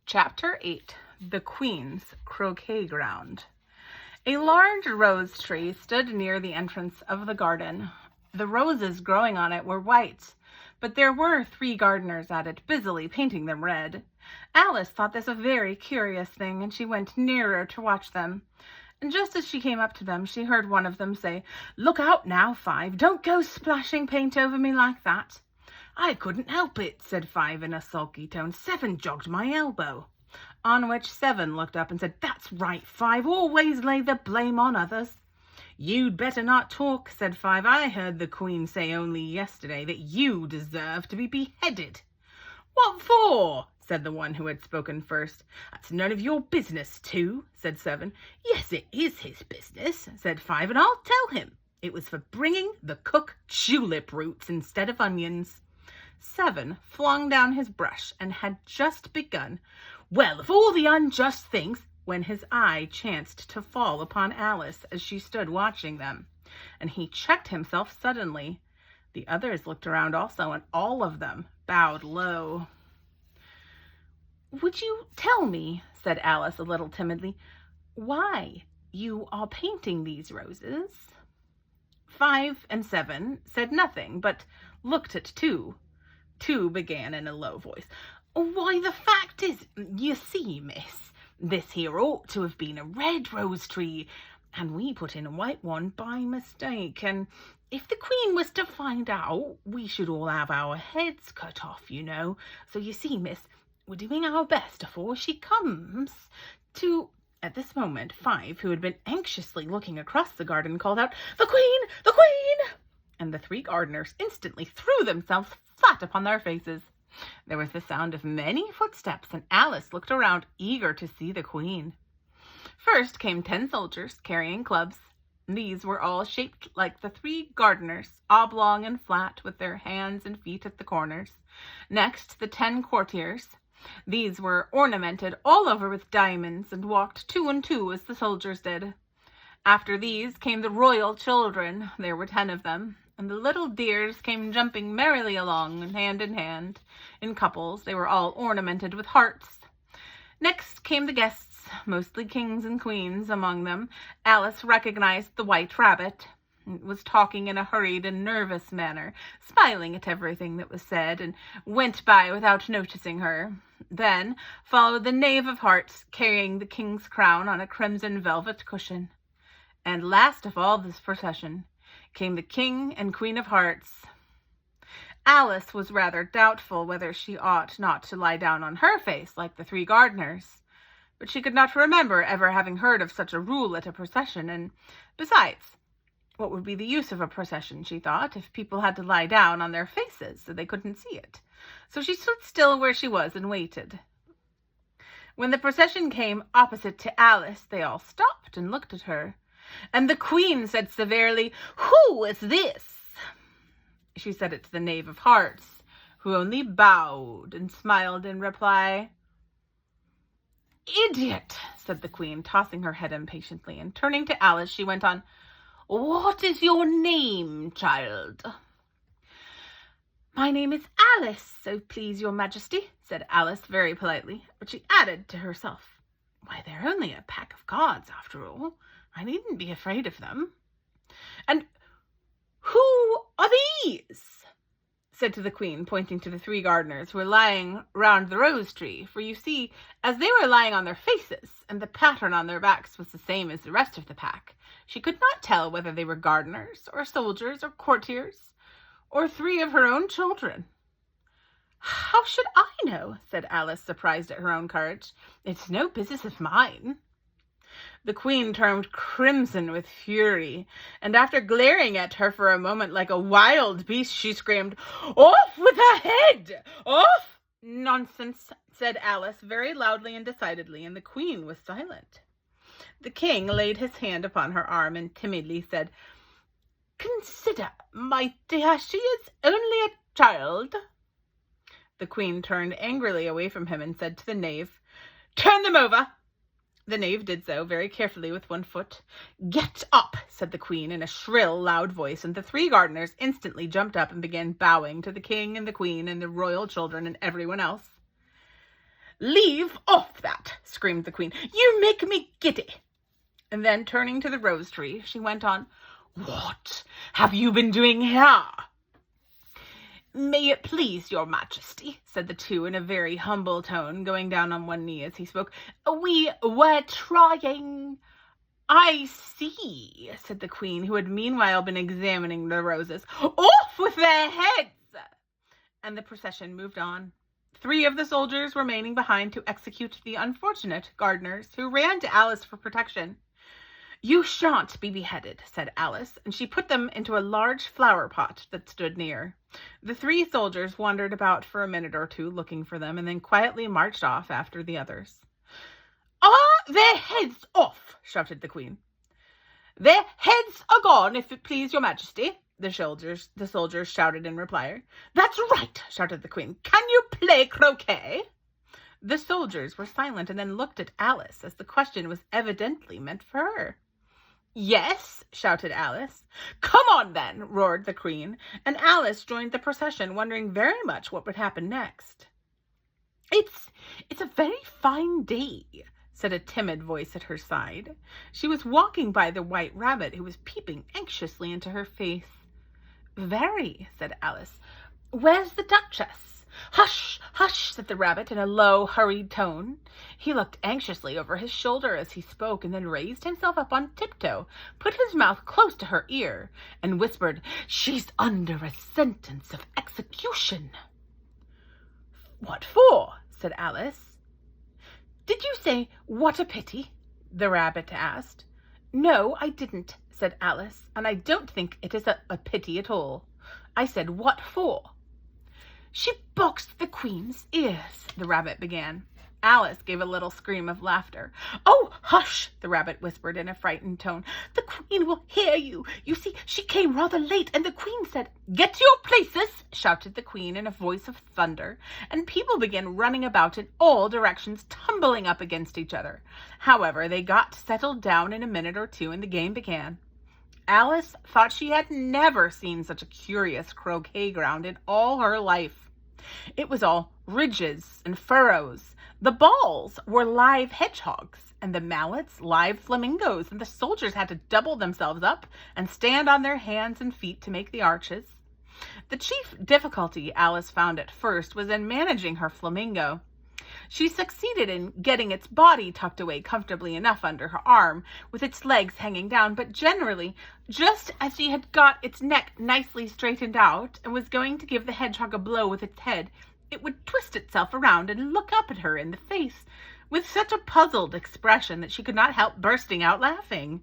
Chapter 8. The Queen's Croquet Ground. A large rose tree stood near the entrance of the garden. The roses growing on it were white, but there were 3 gardeners at it, busily painting them red. Alice thought this a very curious thing, and she went nearer to watch them. And just as she came up to them, she heard one of them say, "Look out now, Five, don't go splashing paint over me like that." "I couldn't help it," said Five in a sulky tone. "Seven jogged my elbow." On which Seven looked up and said, "That's right, Five, always lay the blame on others." "You'd better not talk," said Five. "I heard the Queen say only yesterday that you deserve to be beheaded." "What for?" said the one who had spoken first. "That's none of your business, too," said Seven. "Yes, it is his business," said Five, "and I'll tell him. It was for bringing the cook tulip roots instead of onions." Seven flung down his brush and had just begun, "Well, of all the unjust things," when his eye chanced to fall upon Alice as she stood watching them, and he checked himself suddenly. The others looked around also, and all of them bowed low. "Would you tell me," said Alice a little timidly, "why you are painting these roses?" 5 and 7 said nothing, but looked at 2. 2 began in a low voice. "Why, the fact is, you see, miss, this here ought to have been a red rose tree, and we put in a white one by mistake, and if the Queen was to find out, we should all have our heads cut off, you know. So you see, miss, we're doing our best afore she comes to—" At this moment, Five, who had been anxiously looking across the garden, called out, "The Queen! The Queen!" And the 3 gardeners instantly threw themselves flat upon their faces. There was the sound of many footsteps, and Alice looked around, eager to see the Queen. First came 10 soldiers carrying clubs. These were all shaped like the 3 gardeners, oblong and flat, with their hands and feet at the corners. Next, the 10 courtiers. These were ornamented all over with diamonds, and walked 2 and 2 as the soldiers did. After these came the royal children. There were 10 of them, and the little dears came jumping merrily along, hand in hand. In couples, they were all ornamented with hearts. Next came the guests, mostly kings and queens. Among them, Alice recognized the White Rabbit. It was talking in a hurried and nervous manner, smiling at everything that was said, and went by without noticing her. Then followed the Knave of Hearts, carrying the king's crown on a crimson velvet cushion. And last of all this procession came the King and Queen of Hearts. Alice was rather doubtful whether she ought not to lie down on her face like the 3 gardeners, but she could not remember ever having heard of such a rule at a procession, and besides, what would be the use of a procession, she thought, if people had to lie down on their faces so they couldn't see it? So she stood still where she was and waited. When the procession came opposite to Alice, they all stopped and looked at her, and the Queen said severely, "Who is this?" She said it to the Knave of Hearts, who only bowed and smiled in reply. "Idiot," said the Queen, tossing her head impatiently, and turning to Alice, she went on, "What is your name, child?" "My name is Alice, so please your Majesty," said Alice very politely, but she added to herself, "Why, they're only a pack of guards, after all. I needn't be afraid of them." "And who are these?" said to the Queen, pointing to the 3 gardeners who were lying round the rose tree, for you see, as they were lying on their faces, and the pattern on their backs was the same as the rest of the pack, she could not tell whether they were gardeners, or soldiers, or courtiers, or 3 of her own children. "How should I know?" said Alice, surprised at her own courage. "It's no business of mine." The Queen turned crimson with fury, and after glaring at her for a moment like a wild beast, she screamed, "Off with her head! Off!" "Nonsense," said Alice very loudly and decidedly, and the Queen was silent. The King laid his hand upon her arm and timidly said, "Consider, my dear, she is only a child." The Queen turned angrily away from him and said to the Knave, "Turn them over." The Knave did so, very carefully with one foot. "Get up," said the Queen in a shrill, loud voice, and the 3 gardeners instantly jumped up and began bowing to the King and the Queen and the royal children and everyone else. "Leave off that!" screamed the queen. "You make me giddy." And then, turning to the rose tree, she went on, "What have you been doing here?" "May it please your majesty," said the two in a very humble tone, going down on one knee as he spoke, "we were trying—" "I see," said the queen, who had meanwhile been examining the roses. "Off with their heads!" And the procession moved on, 3 of the soldiers remaining behind to execute the unfortunate gardeners, who ran to Alice for protection. "You shan't be beheaded," said Alice, and she put them into a large flower pot that stood near. The 3 soldiers wandered about for a minute or two looking for them, and then quietly marched off after the others. "Are their heads off?" shouted the queen. "Their heads are gone, if it please your majesty," the soldiers shouted in reply. "That's right," shouted the queen. "Can you play croquet?" The soldiers were silent and then looked at Alice, as the question was evidently meant for her. "Yes," shouted Alice. "Come on, then," roared the queen, and Alice joined the procession, wondering very much what would happen next. It's a very fine day," said a timid voice at her side. She was walking by the White Rabbit, who was peeping anxiously into her face. "Very," said Alice. "Where's the Duchess?" "Hush, hush," said the Rabbit in a low, hurried tone. He looked anxiously over his shoulder as he spoke, and then raised himself up on tiptoe, put his mouth close to her ear, and whispered, "She's under a sentence of execution." "What for?" said Alice. "Did you say, 'what a pity'?" the Rabbit asked. "No, I didn't," said Alice, "and I don't think it is a pity at all. I said, 'what for?'" "She boxed the queen's ears," the Rabbit began. Alice gave a little scream of laughter. "Oh, hush," the Rabbit whispered in a frightened tone. "The queen will hear you. You see, she came rather late, and the queen said—" "Get to your places," shouted the queen in a voice of thunder, and people began running about in all directions, tumbling up against each other. However, they got settled down in a minute or two, and the game began. Alice thought she had never seen such a curious croquet ground in all her life. It was all ridges and furrows. The balls were live hedgehogs, and the mallets live flamingos, and the soldiers had to double themselves up and stand on their hands and feet to make the arches. The chief difficulty Alice found at first was in managing her flamingo. She succeeded in getting its body tucked away comfortably enough under her arm, with its legs hanging down, but generally, just as she had got its neck nicely straightened out and was going to give the hedgehog a blow with its head, it would twist itself around and look up at her in the face with such a puzzled expression that she could not help bursting out laughing.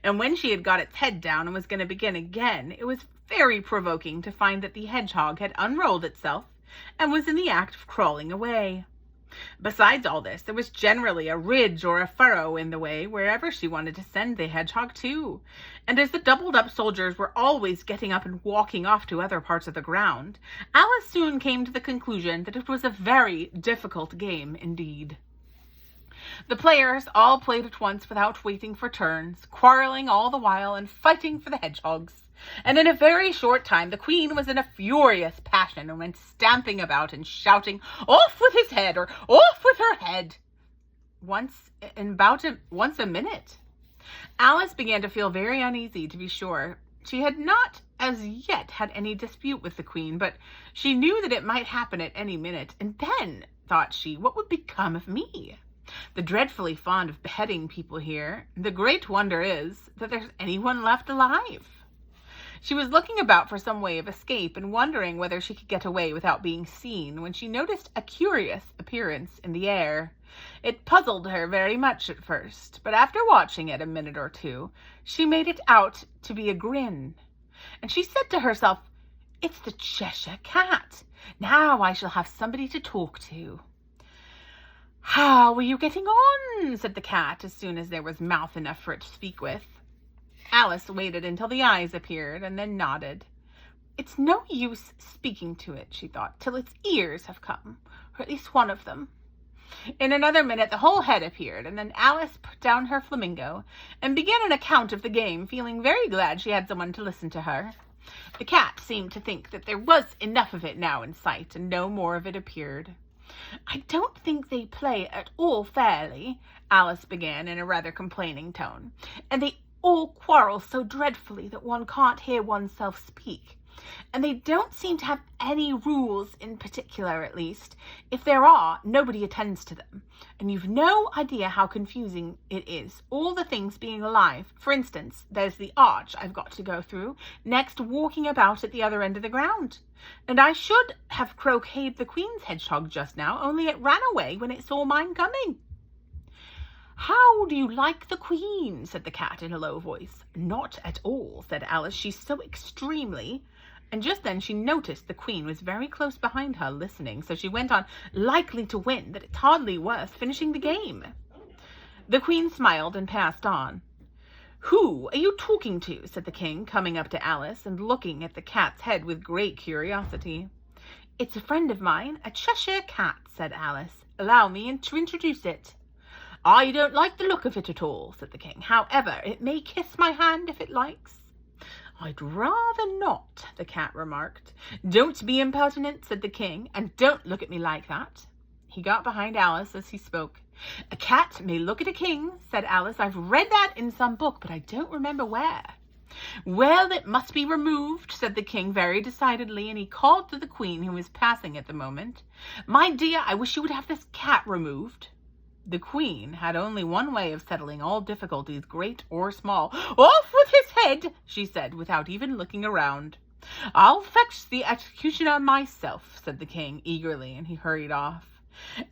And when she had got its head down and was going to begin again, it was very provoking to find that the hedgehog had unrolled itself and was in the act of crawling away. Besides all this, there was generally a ridge or a furrow in the way wherever she wanted to send the hedgehog to, and as the doubled-up soldiers were always getting up and walking off to other parts of the ground, Alice soon came to the conclusion that it was a very difficult game indeed. The players all played at once without waiting for turns, quarreling all the while and fighting for the hedgehogs. And in a very short time the queen was in a furious passion and went stamping about and shouting, "Off with his head!" or "Off with her head!" once a minute. Alice began to feel very uneasy, to be sure. She had not as yet had any dispute with the queen, but she knew that it might happen at any minute, and then, thought she, what would become of me? They're dreadfully fond of beheading people here. The great wonder is that there's anyone left alive. She was looking about for some way of escape and wondering whether she could get away without being seen, when she noticed a curious appearance in the air. It puzzled her very much at first, but after watching it a minute or two, she made it out to be a grin. And she said to herself, "It's the Cheshire Cat. Now I shall have somebody to talk to." "How are you getting on?" said the cat, as soon as there was mouth enough for it to speak with. Alice waited until the eyes appeared, and then nodded. "It's no use speaking to it," she thought, "till its ears have come, or at least one of them." In another minute the whole head appeared, and then Alice put down her flamingo and began an account of the game, feeling very glad she had someone to listen to her. The cat seemed to think that there was enough of it now in sight, and no more of it appeared. "I don't think they play at all fairly," Alice began in a rather complaining tone, "and they all quarrel so dreadfully that one can't hear oneself speak. And they don't seem to have any rules in particular, at least. If there are, nobody attends to them. And you've no idea how confusing it is, all the things being alive. For instance, there's the arch I've got to go through, next walking about at the other end of the ground. And I should have croqueted the Queen's hedgehog just now, only it ran away when it saw mine coming." "How do you like the Queen?" said the cat in a low voice. "Not at all," said Alice. "She's so extremely—" And just then she noticed the Queen was very close behind her, listening, so she went on, "likely to win, that it's hardly worth finishing the game." The Queen smiled and passed on. "Who are you talking to?" said the King, coming up to Alice and looking at the cat's head with great curiosity. "It's a friend of mine, a Cheshire cat," said Alice. "Allow me to introduce it." "I don't like the look of it at all," said the King. "However, it may kiss my hand if it likes." "I'd rather not," the cat remarked. "Don't be impertinent," said the King, "and don't look at me like that." He got behind Alice as he spoke. "A cat may look at a king," said Alice. "I've read that in some book, but I don't remember where." "Well, it must be removed," said the King very decidedly, and he called to the Queen, who was passing at the moment. "My dear, I wish you would have this cat removed." The Queen had only one way of settling all difficulties, great or small. "Off with his head," she said, without even looking around. "I'll fetch the executioner myself," said the King eagerly, and he hurried off.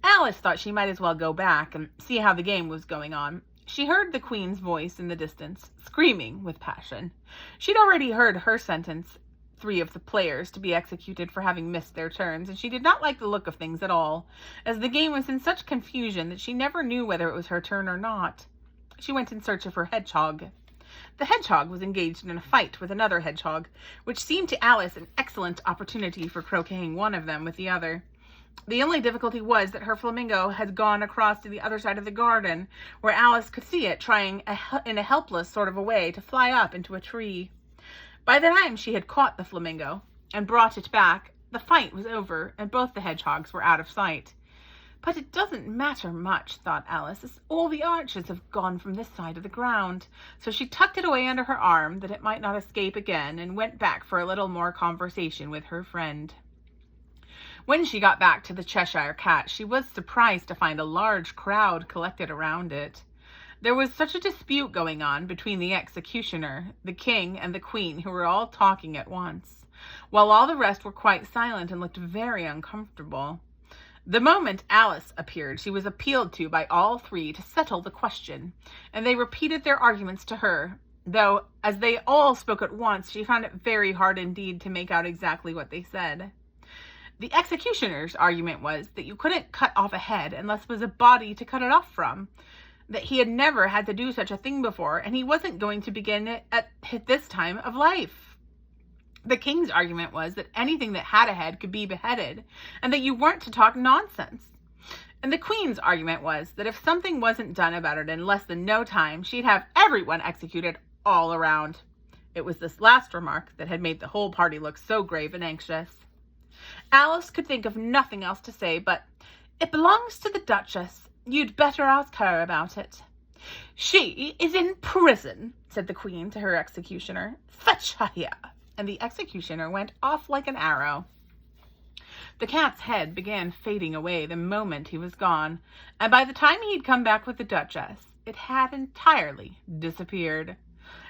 Alice thought she might as well go back and see how the game was going on. She heard the Queen's voice in the distance, screaming with passion. She'd already heard her sentence 3 of the players to be executed for having missed their turns, and she did not like the look of things at all, as the game was in such confusion that she never knew whether it was her turn or not. She went in search of her hedgehog. The hedgehog was engaged in a fight with another hedgehog, which seemed to Alice an excellent opportunity for croqueting one of them with the other. The only difficulty was that her flamingo had gone across to the other side of the garden, where Alice could see it trying in a helpless sort of a way to fly up into a tree. By the time she had caught the flamingo and brought it back, the fight was over, and both the hedgehogs were out of sight. "But it doesn't matter much," thought Alice, "as all the arches have gone from this side of the ground." So she tucked it away under her arm, that it might not escape again, and went back for a little more conversation with her friend. When she got back to the Cheshire Cat, she was surprised to find a large crowd collected around it. There was such a dispute going on between the executioner, the King, and the Queen, who were all talking at once, while all the rest were quite silent and looked very uncomfortable. The moment Alice appeared, she was appealed to by all 3 to settle the question, and they repeated their arguments to her, though, as they all spoke at once, she found it very hard indeed to make out exactly what they said. The executioner's argument was that you couldn't cut off a head unless there was a body to cut it off from, that he had never had to do such a thing before, and he wasn't going to begin it at this time of life. The King's argument was that anything that had a head could be beheaded, and that you weren't to talk nonsense. And the Queen's argument was that if something wasn't done about it in less than no time, she'd have everyone executed all around. It was this last remark that had made the whole party look so grave and anxious. Alice could think of nothing else to say but, "It belongs to the Duchess. You'd better ask her about it." "She is in prison," said the Queen to her executioner. "Fetch her here." And the executioner went off like an arrow. The cat's head began fading away the moment he was gone, and by the time he had come back with the Duchess, it had entirely disappeared.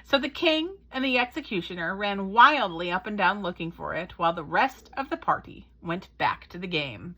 So the King and the executioner ran wildly up and down looking for it, while the rest of the party went back to the game.